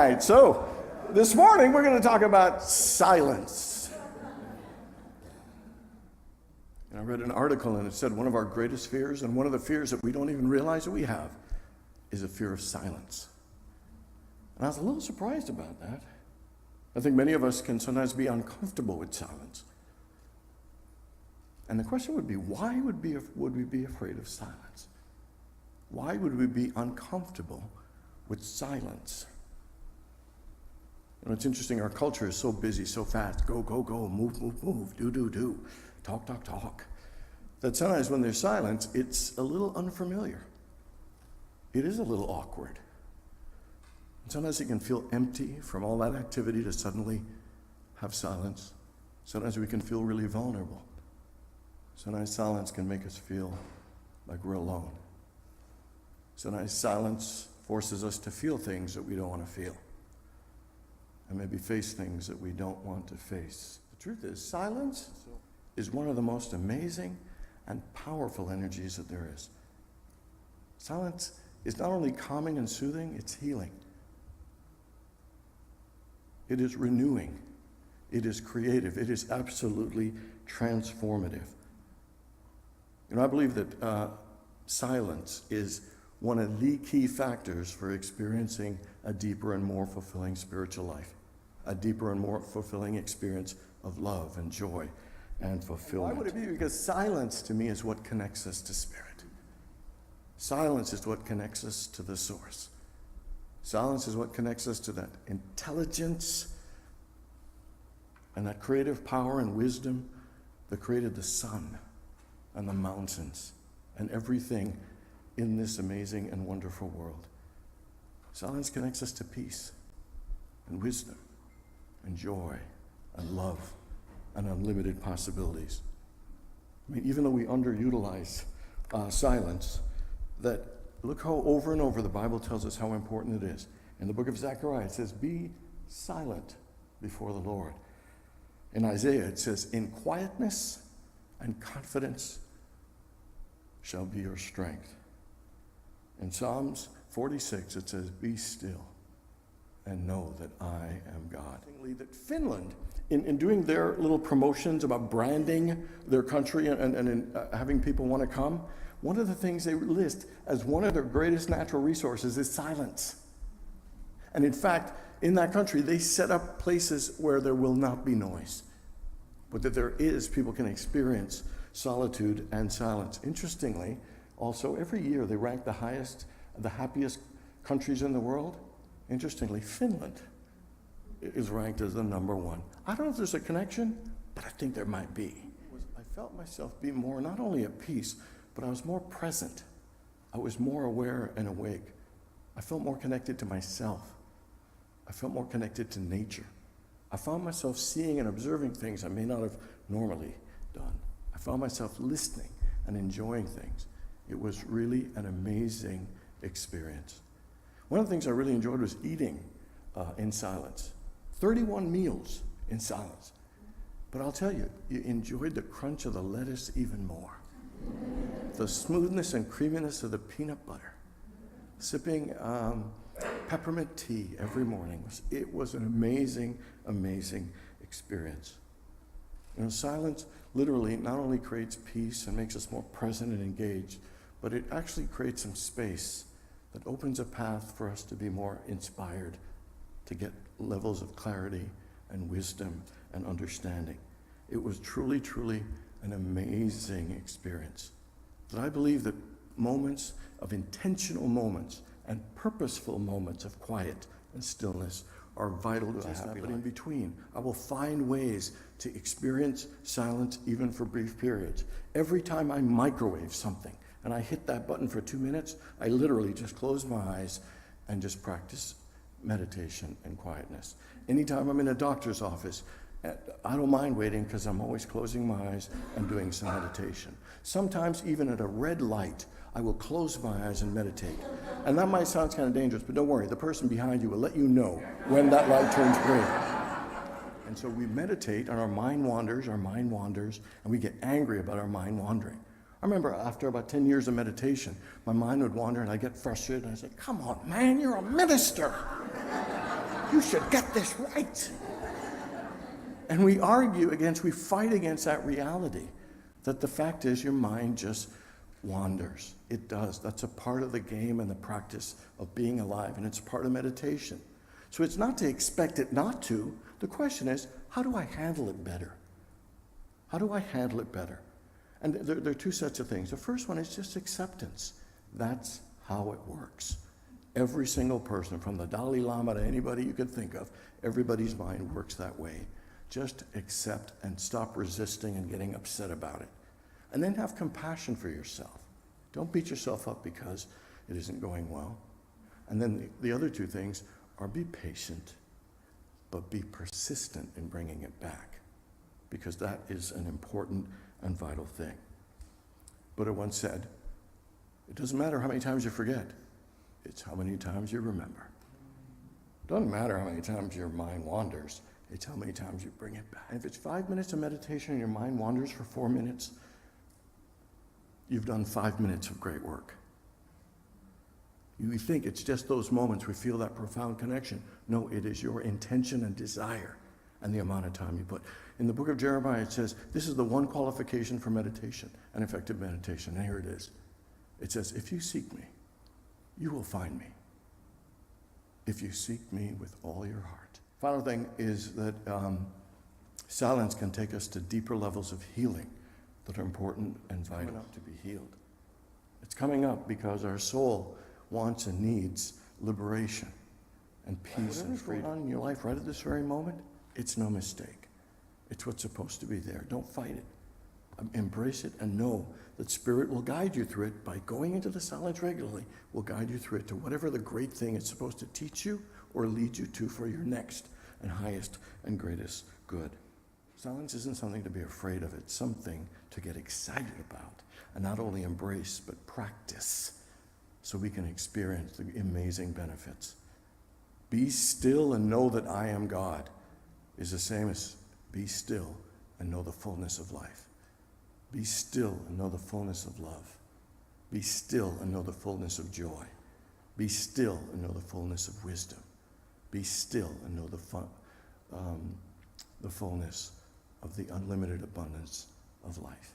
right, so this morning we're going to talk about silence. And I read an article and it said one of our greatest fears, and one of the fears that we don't even realize that we have, is a fear of silence. And I was a little surprised about that. I think many of us can sometimes be uncomfortable with silence. And the question would be, why would we be afraid of silence? Why would we be uncomfortable with silence? You know, it's interesting, our culture is so busy, so fast. Go, go, go, move, move, move, do, do, do, talk, talk, talk. That sometimes when there's silence, it's a little unfamiliar. It is a little awkward. And sometimes it can feel empty from all that activity to suddenly have silence. Sometimes we can feel really vulnerable. Sometimes silence can make us feel like we're alone. Sometimes silence forces us to feel things that we don't want to feel, and maybe face things that we don't want to face. The truth is, silence is one of the most amazing and powerful energies that there is. Silence is not only calming and soothing, it's healing. It is renewing. It is creative. It is absolutely transformative. You know, I believe that silence is one of the key factors for experiencing a deeper and more fulfilling spiritual life, a deeper and more fulfilling experience of love and joy and fulfillment. Why would it be? Because silence to me is what connects us to spirit. Silence is what connects us to the source. Silence is what connects us to that intelligence and that creative power and wisdom that created the sun and the mountains and everything in this amazing and wonderful world. Silence connects us to peace and wisdom and joy and love and unlimited possibilities. I mean, even though we underutilize silence, that look how over and over the Bible tells us how important it is. In the book of Zechariah, it says, "Be silent before the Lord." In Isaiah, it says, "In quietness and confidence shall be your strength." In Psalms 46, it says, "Be still and know that I am God." That Finland, in doing their little promotions about branding their country and in having people want to come, one of the things they list as one of their greatest natural resources is silence. And in fact, in that country, they set up places where there will not be noise, but that people can experience solitude and silence. Interestingly, also, every year they rank the happiest countries in the world. Interestingly, Finland is ranked as the number one. I don't know if there's a connection, but I think there might be. I felt myself be more, not only at peace, but I was more present. I was more aware and awake. I felt more connected to myself. I felt more connected to nature. I found myself seeing and observing things I may not have normally done. I found myself listening and enjoying things. It was really an amazing experience. One of the things I really enjoyed was eating in silence. 31 meals in silence. But I'll tell you, you enjoyed the crunch of the lettuce even more. The smoothness and creaminess of the peanut butter. Sipping peppermint tea every morning. It was an amazing, amazing experience. You know, silence literally not only creates peace and makes us more present and engaged, but it actually creates some space that opens a path for us to be more inspired, to get levels of clarity and wisdom and understanding. It was truly, truly an amazing experience. That I believe that moments of intentional moments and purposeful moments of quiet and stillness are vital to a happy life. But in between, I will find ways to experience silence even for brief periods. Every time I microwave something and I hit that button for 2 minutes, I literally just close my eyes and just practice meditation and quietness. Anytime I'm in a doctor's office, I don't mind waiting because I'm always closing my eyes and doing some meditation. Sometimes even at a red light, I will close my eyes and meditate. And that might sound kind of dangerous, but don't worry, the person behind you will let you know when that light turns green. And so we meditate and our mind wanders, and we get angry about our mind wandering. I remember after about 10 years of meditation, my mind would wander and I'd get frustrated and I'd say, "Come on, man, you're a minister." You should get this right. And we fight against that reality, that the fact is your mind just wanders. It does. That's a part of the game and the practice of being alive, and it's part of meditation. So it's not to expect it not to. The question is, how do I handle it better? How do I handle it better? And there are two sets of things. The first one is just acceptance. That's how it works. Every single person, from the Dalai Lama to anybody you could think of, everybody's mind works that way. Just accept and stop resisting and getting upset about it. And then have compassion for yourself. Don't beat yourself up because it isn't going well. And then the other two things are be patient, but be persistent in bringing it back, because that is an important and vital thing. Buddha once said, it doesn't matter how many times you forget, it's how many times you remember. It doesn't matter how many times your mind wanders, it's how many times you bring it back. And if it's 5 minutes of meditation and your mind wanders for 4 minutes, you've done 5 minutes of great work. You think it's just those moments we feel that profound connection. No, it is your intention and desire and the amount of time you put. In the book of Jeremiah, it says, this is the one qualification for meditation, an effective meditation. And here it is. It says, if you seek me, you will find me. If you seek me with all your heart. Final thing is that silence can take us to deeper levels of healing that are important and vital to be healed. It's coming up because our soul wants and needs liberation and peace and freedom. Whatever's going on in your life right at this very moment, it's no mistake. It's what's supposed to be there. Don't fight it. Embrace it and know that Spirit will guide you through it by going into the silence regularly, will guide you through it to whatever the great thing it's supposed to teach you or lead you to for your next and highest and greatest good. Silence isn't something to be afraid of. It's something to get excited about and not only embrace, but practice so we can experience the amazing benefits. Be still and know that I am God is the same as be still and know the fullness of life. Be still and know the fullness of love. Be still and know the fullness of joy. Be still and know the fullness of wisdom. Be still and know the fullness of the unlimited abundance of life.